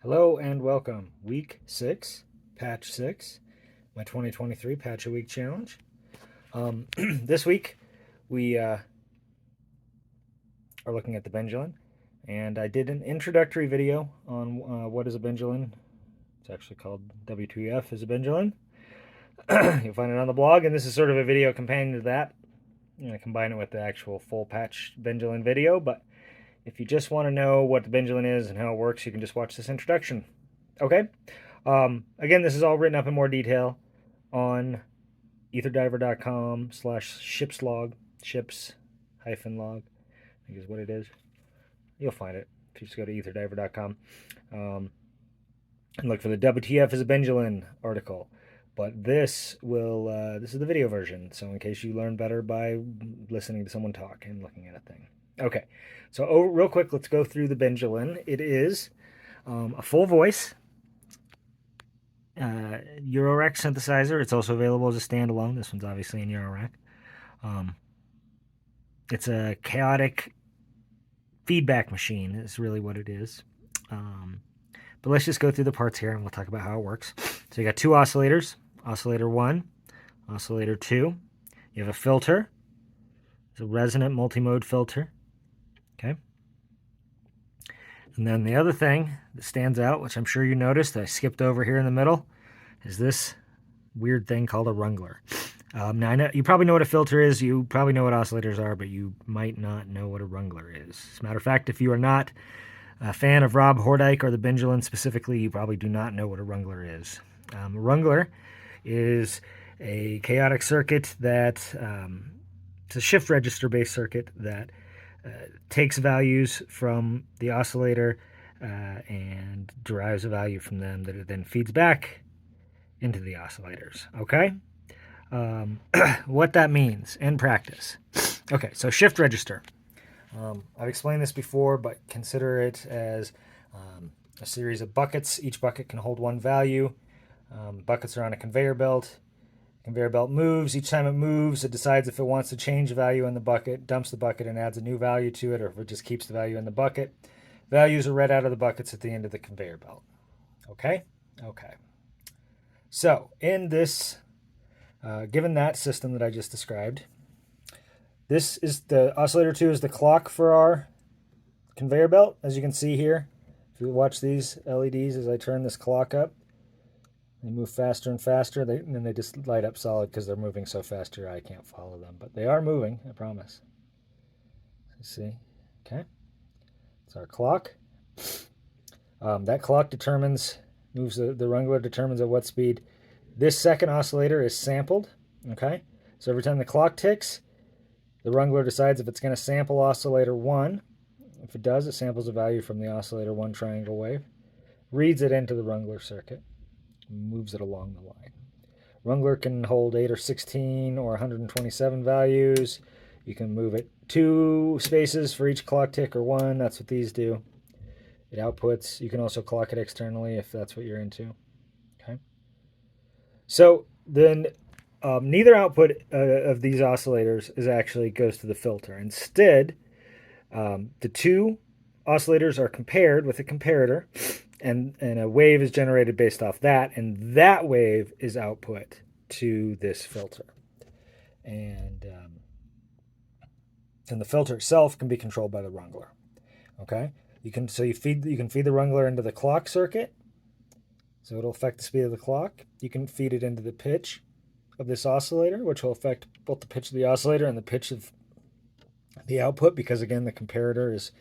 Hello and welcome. Week 6, Patch 6, my 2023 Patch a Week Challenge. This week we are looking at the Benjalin, and I did an introductory video on what is a Benjalin. It's actually called W2F is a Benjalin. You'll find it on the blog, and this is sort of a video companion to that. I'm going to combine it with the actual full patch Benjalin video, but if you just want to know what the Benjalin is and how it works, you can just watch this introduction. Okay? Again, this is all written up in more detail on etherdiver.com/shipslog, ships-log, I think is what it is. You'll find it if you just go to etherdiver.com and look for the WTF is a Benjalin article. But this is the video version, so in case you learn better by listening to someone talk and looking at a thing. Okay, so real quick, let's go through the Benjalin. It is a full voice Eurorack synthesizer. It's also available as a standalone. This one's obviously in Eurorack. It's a chaotic feedback machine is really what it is. But let's just go through the parts here and we'll talk about how it works. So you got two oscillators, oscillator 1, oscillator 2. You have a filter. It's a resonant multimode filter. Okay. And then the other thing that stands out, which I'm sure you noticed that I skipped over here in the middle, is this weird thing called a rungler. Now, I know, you probably know what a filter is. You probably know what oscillators are, but you might not know what a rungler is. As a matter of fact, if you are not a fan of Rob Hordijk or the Benjalin specifically, you probably do not know what a rungler is. A rungler is a chaotic circuit that, it's a shift register based circuit that takes values from the oscillator and derives a value from them that it then feeds back into the oscillators. Okay? What that means in practice. Okay, so shift register. I've explained this before, but consider it as a series of buckets. Each bucket can hold one value. Buckets are on a conveyor belt. Conveyor belt moves. Each time it moves, it decides if it wants to change the value in the bucket, dumps the bucket and adds a new value to it, or if it just keeps the value in the bucket. Values are read out of the buckets at the end of the conveyor belt. Okay? Okay. So, in this, given that system that I just described, this is the oscillator 2 is the clock for our conveyor belt, as you can see here. If you watch these LEDs as I turn this clock up, they move faster and faster, and then they just light up solid because they're moving so fast your eye can't follow them. But they are moving, I promise. You see? Okay. It's our clock. That clock determines, moves the rungler determines at what speed this second oscillator is sampled. Okay? So every time the clock ticks, the rungler decides if it's going to sample oscillator 1. If it does, it samples a value from the oscillator 1 triangle wave, reads it into the rungler circuit, moves it along the line. Rungler can hold 8 or 16 or 127 values. You can move it 2 spaces for each clock tick or 1. That's what these do. It outputs. You can also clock it externally if that's what you're into. Okay. So then neither output of these oscillators goes to the filter. Instead, the two oscillators are compared with a comparator, and a wave is generated based off that, and that wave is output to this filter. And the filter itself can be controlled by the rungler. Okay, you can feed the rungler into the clock circuit, so it'll affect the speed of the clock. You can feed it into the pitch of this oscillator, which will affect both the pitch of the oscillator and the pitch of the output, because again the comparator is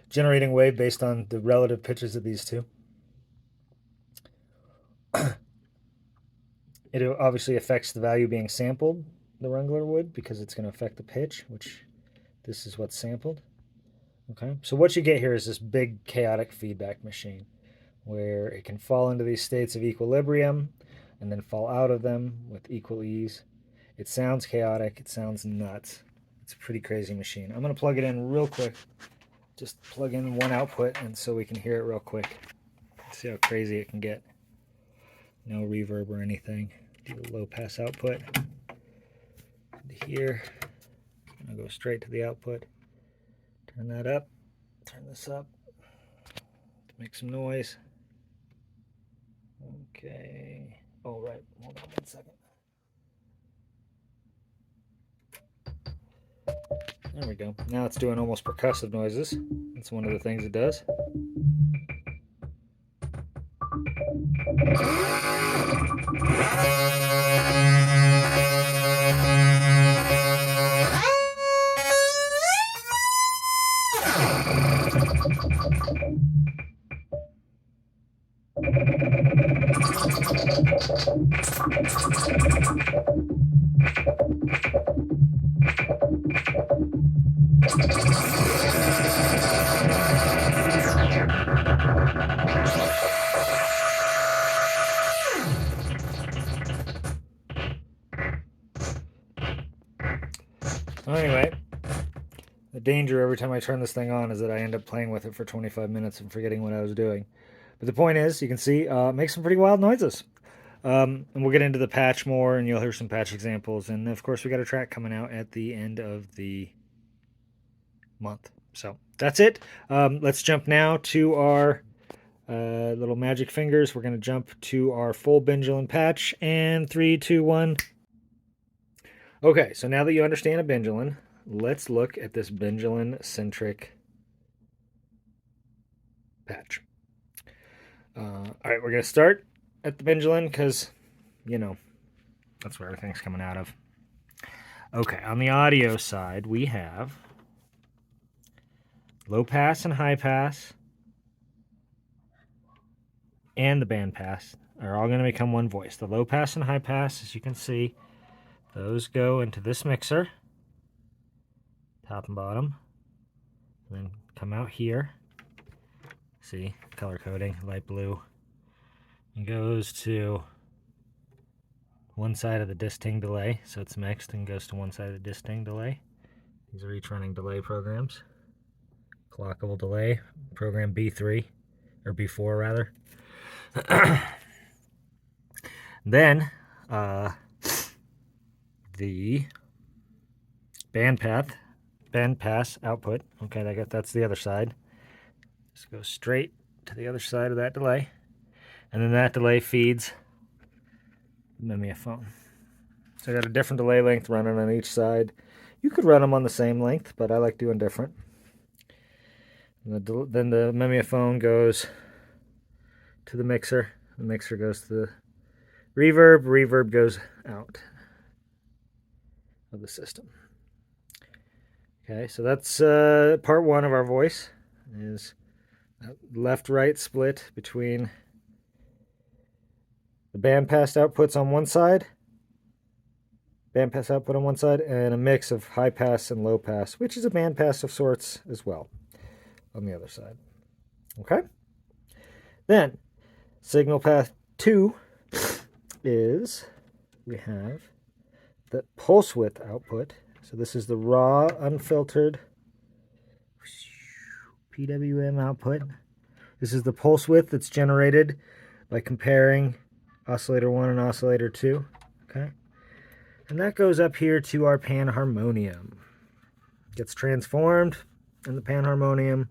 generating wave based on the relative pitches of these two. It obviously affects the value being sampled, the rungler would, because it's going to affect the pitch, which this is what's sampled. Okay, so what you get here is this big chaotic feedback machine where it can fall into these states of equilibrium and then fall out of them with equal ease. It sounds chaotic. It sounds nuts. It's a pretty crazy machine. I'm going to plug it in real quick. Just plug in one output and so we can hear it real quick. See how crazy it can get. No reverb or anything. Do a low pass output. And here, I'll go straight to the output. Turn that up. Turn this up to make some noise. Okay. Oh, right. Hold on 1 second. There we go. Now it's doing almost percussive noises. That's one of the things it does. Anyway, the danger every time I turn this thing on is that I end up playing with it for 25 minutes and forgetting what I was doing. But the point is, you can see, it makes some pretty wild noises. And we'll get into the patch more, and you'll hear some patch examples. And of course, we got a track coming out at the end of the month. So that's it. Let's jump now to our little magic fingers. We're going to jump to our full Benjalin patch. And 3, 2, 1. Okay, so now that you understand a Benjalin, let's look at this Benjalin-centric patch. All right, we're going to start at the Benjalin because, you know, that's where everything's coming out of. Okay, on the audio side, we have low pass and high pass and the band pass are all going to become one voice. The low pass and high pass, as you can see, those go into this mixer, top and bottom, and then come out here. See, color coding, light blue. It goes to one side of the distinct delay, so it's mixed and goes to one side of the distinct delay. These are each running delay programs. Clockable delay, program B3, or B4 rather. Then, the band pass output. Okay, that's the other side. Just go straight to the other side of that delay. And then that delay feeds the Mimeophone. So I got a different delay length running on each side. You could run them on the same length, but I like doing different. And then the Mimeophone goes to the mixer. The mixer goes to the reverb. Reverb goes out of the system. Okay, so that's part one of our voice. Is left-right split between the bandpass outputs on one side, bandpass output on one side, and a mix of high pass and low pass, which is a bandpass of sorts as well on the other side. Okay? Then, signal path 2 is we have the pulse width output. So this is the raw, unfiltered PWM output. This is the pulse width that's generated by comparing oscillator 1 and oscillator 2. Okay? And that goes up here to our panharmonium. Gets transformed in the panharmonium.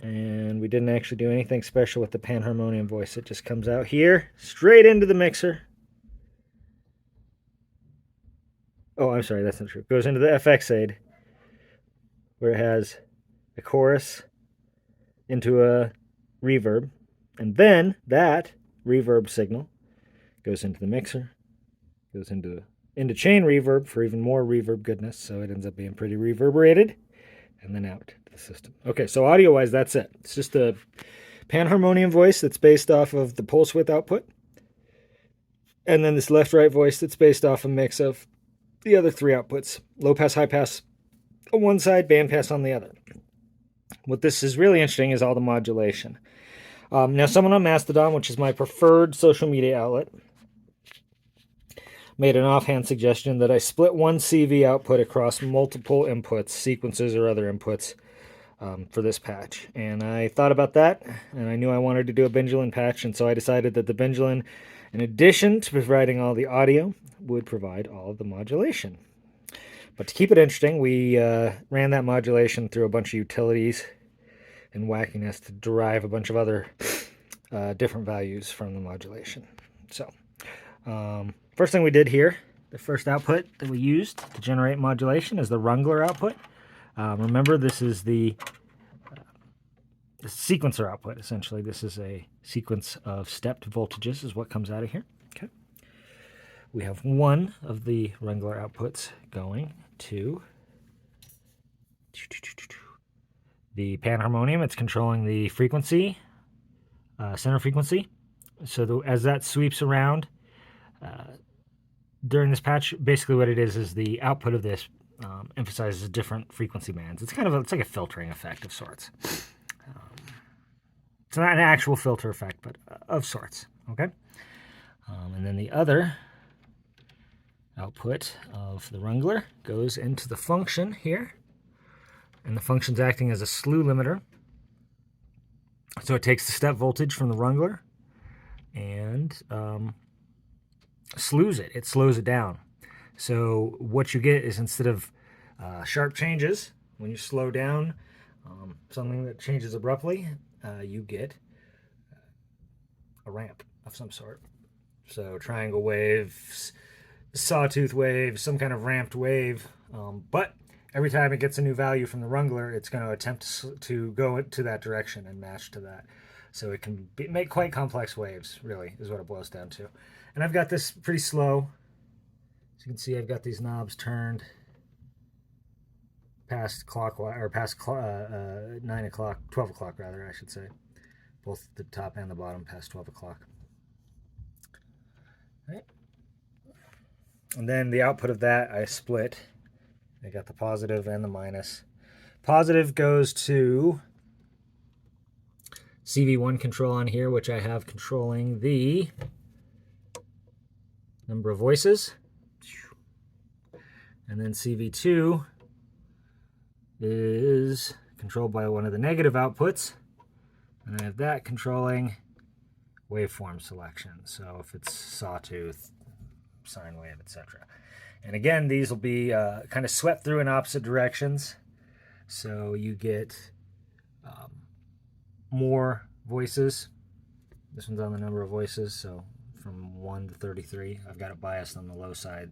And we didn't actually do anything special with the panharmonium voice. It just comes out here, straight into the mixer. Oh, I'm sorry, that's not true. It goes into the FX aid, where it has a chorus into a reverb. And then that reverb signal goes into the mixer, goes into chain reverb for even more reverb goodness. So it ends up being pretty reverberated. And then out to the system. Okay, so audio-wise, that's it. It's just a panharmonium voice that's based off of the pulse width output. And then this left-right voice that's based off a mix of the other three outputs. Low pass, high pass on one side, band pass on the other. What this is really interesting is all the modulation. Now, someone on Mastodon, which is my preferred social media outlet, made an offhand suggestion that I split one CV output across multiple inputs, sequences or other inputs for this patch. And I thought about that, and I knew I wanted to do a Benjalin patch, and so I decided that the Benjalin, in addition to providing all the audio, would provide all of the modulation. But to keep it interesting, we ran that modulation through a bunch of utilities and wackiness to derive a bunch of other different values from the modulation. So first thing we did here, the first output that we used to generate modulation is the Rungler output. Remember, this is the sequencer output, essentially. This is a sequence of stepped voltages is what comes out of here. Okay. We have one of the Rungler outputs going to the panharmonium. It's controlling the frequency, center frequency. So as that sweeps around during this patch, basically what it is the output of this emphasizes different frequency bands. It's kind of it's like a filtering effect of sorts. It's not an actual filter effect, but of sorts. Okay. And then the other output of the Rungler goes into the function here, and the function's acting as a slew limiter. So it takes the step voltage from the Rungler and slews it. It slows it down. So what you get is, instead of sharp changes, when you slow down something that changes abruptly, you get a ramp of some sort. So triangle waves, sawtooth wave, some kind of ramped wave. But every time it gets a new value from the Rungler, it's going to attempt to go to that direction and match to that. So it can make quite complex waves, really, is what it boils down to. And I've got this pretty slow. As you can see, I've got these knobs turned past clockwise, or past 9 o'clock, 12 o'clock rather, I should say. Both the top and the bottom past 12 o'clock. Right. And then the output of that I split. I got the positive and the minus. Positive goes to CV1 control on here, which I have controlling the number of voices. And then CV2 is controlled by one of the negative outputs. And I have that controlling waveform selection. So if it's sawtooth, sine wave, etc. And again, these will be kind of swept through in opposite directions. So you get more voices. This one's on the number of voices, so from 1 to 33. I've got it biased on the low side.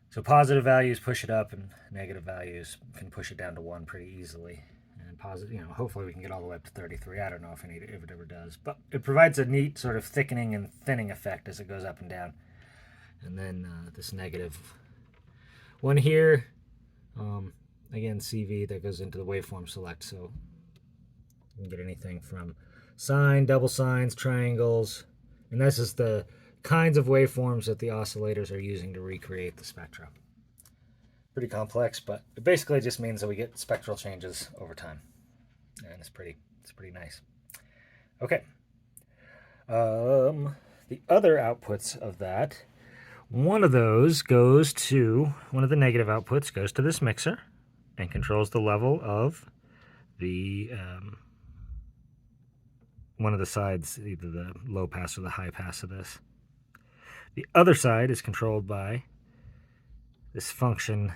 So positive values push it up, and negative values can push it down to 1 pretty easily. And positive, hopefully we can get all the way up to 33. I don't know if it ever does, but it provides a neat sort of thickening and thinning effect as it goes up and down. And then this negative one here, again, CV, that goes into the waveform select, so you can get anything from sine, double sines, triangles, and this is the kinds of waveforms that the oscillators are using to recreate the spectra. Pretty complex, but it basically just means that we get spectral changes over time, and it's pretty nice. Okay. The other outputs of that, one of those goes to, one of the negative outputs goes to this mixer and controls the level of the one of the sides, either the low pass or the high pass of this. The other side is controlled by this function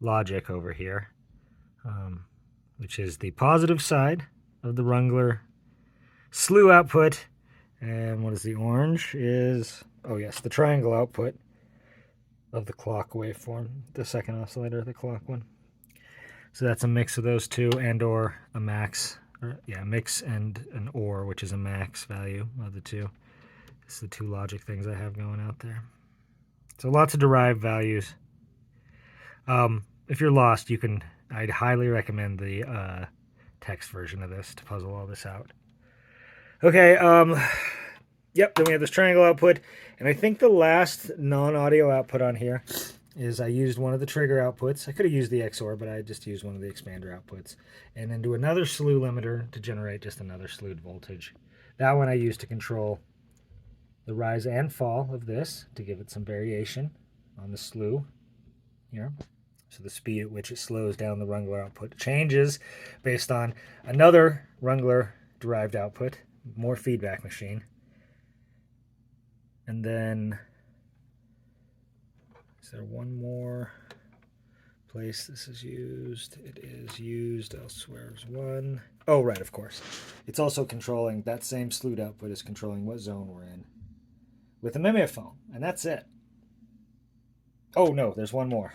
logic over here, which is the positive side of the Rungler slew output. And what is the orange is, oh yes, the triangle output of the clock waveform, the second oscillator, the clock one. So that's a mix of those two, and or a max, mix and an or, which is a max value of the two. This is the two logic things I have going out there. So lots of derived values. If you're lost, I'd highly recommend the text version of this to puzzle all this out. Okay, yep, then we have this triangle output, and I think the last non-audio output on here is I used one of the trigger outputs. I could have used the XOR, but I just used one of the expander outputs, and then do another slew limiter to generate just another slewed voltage. That one I used to control the rise and fall of this to give it some variation on the slew here. So the speed at which it slows down the Rungler output changes based on another Rungler derived output, more feedback machine. And then, is there one more place this is used. It is used elsewhere as one. Oh, right, of course. It's also controlling, that same slewed output is controlling what zone we're in with a mimeophone, and that's it. Oh, no, there's one more.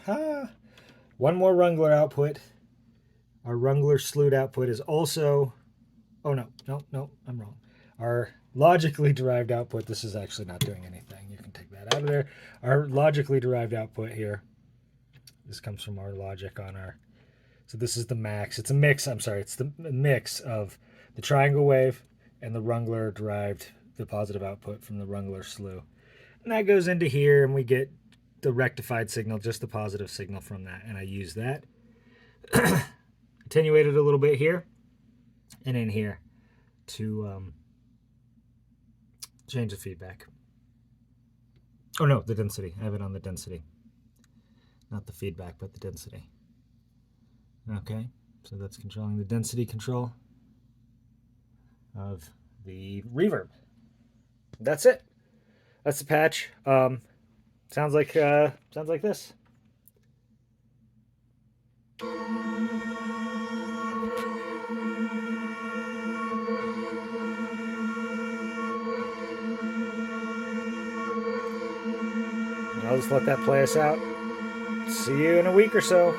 One more Rungler output. Our Rungler slewed output is also... Oh, no, I'm wrong. Our logically derived output, this is actually not doing anything. You can take that out of there. Our logically derived output here, this comes from our logic on our... So this is the max. It's a mix, I'm sorry, it's the mix of the triangle wave and the Rungler derived, the positive output from the Rungler slew. And that goes into here, and we get the rectified signal, just the positive signal from that. And I use that. Attenuate it a little bit here and in here to change the feedback. Oh no, the density. I have it on the density. Not the feedback, but the density. Okay, so that's controlling the density control of the reverb. That's it. That's the patch. Sounds like this. I'll just let that play us out. See you in a week or so.